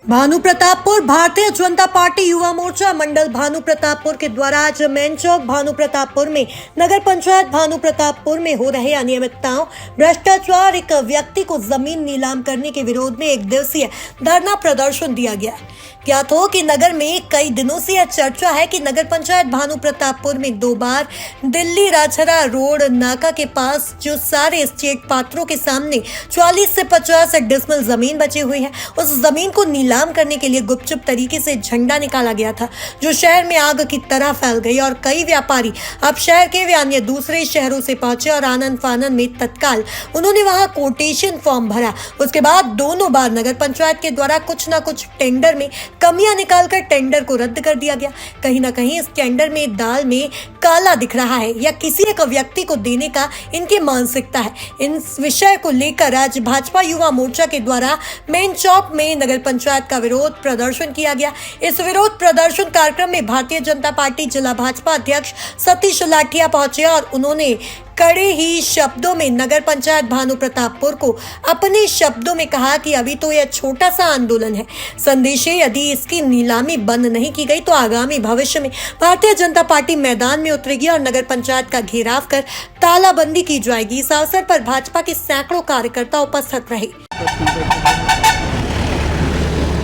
Bhanu Pratappur Bharatiya Janata party Yuva Morcha मंडल भानु प्रतापपुर के द्वारा आज मेन चौक भानु प्रतापपुर में नगर पंचायत भानु प्रतापपुर में हो रहे अनियमितताओं, भ्रष्टाचार, एक व्यक्ति को जमीन नीलाम करने के विरोध में एक दिवसीय धरना प्रदर्शन दिया गया। ज्ञात हो कि नगर में कई दिनों से यह चर्चा है कि नगर पंचायत भानु प्रतापपुर में 2 बार दिल्ली राजहरा रोड नाका के पास जो सारे स्टेट पात्रों के सामने 40 से 50 डिसमिल जमीन बची हुई है, उस जमीन को नीलाम करने के लिए गुपचुप तरीके से झंडा निकाला गया था, जो शहर में आग की तरह फैल गई और कई व्यापारी अब शहर के व अन्य दूसरे शहरों से पहुंचे और आनंद फानन में तत्काल उन्होंने वहां कोटेशन फॉर्म भरा। उसके बाद दोनों बार नगर पंचायत के द्वारा कुछ न कुछ टेंडर में कमियां निकालकर टेंडर को रद्द कर दिया गया। कहीं ना कहीं इस टेंडर में दाल में काला दिख रहा है या किसी एक व्यक्ति को देने का इनकी मानसिकता है। इन विषय को लेकर आज भाजपा युवा मोर्चा के द्वारा मेन चौक में नगर पंचायत का विरोध प्रदर्शन किया गया। इस विरोध प्रदर्शन कार्यक्रम में भारतीय जनता पार्टी जिला भाजपा अध्यक्ष सतीश लाठिया पहुंचे और उन्होंने कड़े ही शब्दों में नगर पंचायत भानु प्रतापपुर को अपने शब्दों में कहा कि अभी तो यह छोटा सा आंदोलन है, संदेश है यदि इसकी नीलामी बंद नहीं की गई तो आगामी भविष्य में भारतीय जनता पार्टी मैदान में उतरेगी और नगर पंचायत का घेराव कर तालाबंदी की जाएगी। इस अवसर पर भाजपा के सैकड़ों कार्यकर्ता उपस्थित रहे।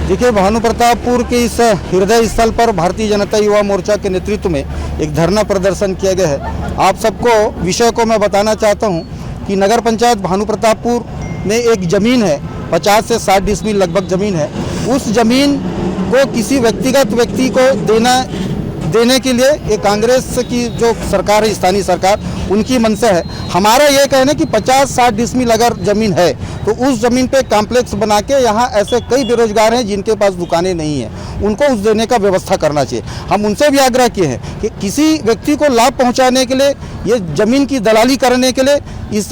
देखिए, भानु प्रतापपुर के इस हृदय स्थल पर भारतीय जनता युवा मोर्चा के नेतृत्व में एक धरना प्रदर्शन किया गया है। आप सबको विषय को मैं बताना चाहता हूं कि नगर पंचायत भानु प्रतापपुर में एक ज़मीन है, 50 से 60 डिसमिल लगभग ज़मीन है। उस ज़मीन को किसी व्यक्तिगत व्यक्ति को देने के लिए ये कांग्रेस की जो सरकार है, स्थानीय सरकार, उनकी मंशा है। हमारा ये कहना है कि 50-60 डिसमिल अगर ज़मीन है तो उस ज़मीन पे कॉम्प्लेक्स बना के यहाँ ऐसे कई बेरोजगार हैं जिनके पास दुकानें नहीं हैं, उनको उस देने का व्यवस्था करना चाहिए। हम उनसे भी आग्रह किए हैं कि किसी व्यक्ति को लाभ पहुँचाने के लिए, ये ज़मीन की दलाली करने के लिए इस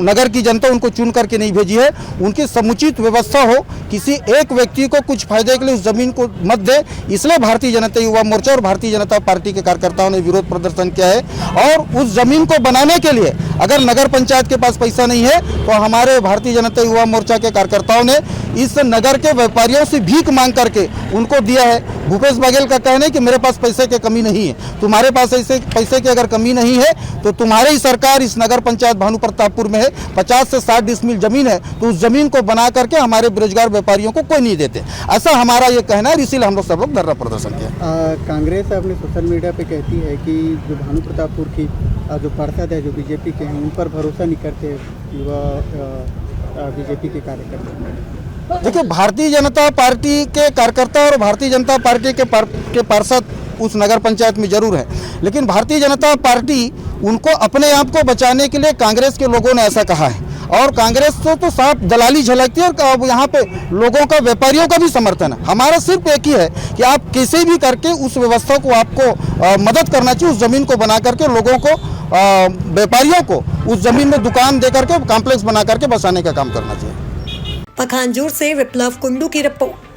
नगर की जनता उनको चुन करके नहीं भेजी है। उनकी समुचित व्यवस्था हो, किसी एक व्यक्ति को कुछ फायदे के लिए उस ज़मीन को मत दे। इसलिए भारतीय जनता युवा मोर्चा और भारतीय जनता पार्टी के कार्यकर्ताओं ने विरोध प्रदर्शन किया है। और उस ज़मीन को बनाने के लिए अगर नगर पंचायत के पास पैसा नहीं है तो हमारे भारतीय जनता युवा मोर्चा के कार्यकर्ताओं ने इस नगर के व्यापारियों से भीख मांग करके उनको दिया है। भूपेश बघेल का कहना है कि मेरे पास पैसे की कमी नहीं है। तुम्हारे पास ऐसे पैसे की अगर कमी नहीं है तो तुम्हारी सरकार इस नगर पंचायत भानु प्रतापपुर में है, 50 से 60 डिसमिल जमीन है, तो उस जमीन को बना करके हमारे बेरोजगार व्यापारियों को कोई नहीं देते। ऐसा हमारा ये कहना है, इसीलिए हम लोग सब लोग धरना प्रदर्शन किया। कांग्रेस अपने सोशल मीडिया पे कहती है कि जो भानु प्रतापपुर की जो पार्षद है, जो बीजेपी के हैं, उन पर भरोसा नहीं करते युवा बीजेपी के कार्यकर्ता। देखिए, भारतीय जनता पार्टी के कार्यकर्ता और भारतीय जनता पार्टी के पार्षद उस नगर पंचायत में जरूर है, लेकिन भारतीय जनता पार्टी उनको अपने आप को बचाने के लिए कांग्रेस के लोगों ने ऐसा कहा है। और कांग्रेस तो साफ दलाली झलकती है और यहाँ पे लोगों का, व्यापारियों का भी समर्थन है। हमारा सिर्फ एक ही है कि आप कैसे भी करके उस व्यवस्था को आपको मदद करना चाहिए, उस जमीन को बना करके लोगों को, व्यापारियों को उस जमीन में दुकान दे करके कॉम्प्लेक्स बना करके बसाने का काम करना चाहिए। पखानजोर से विप्लव कुंडू की रिपोर्ट।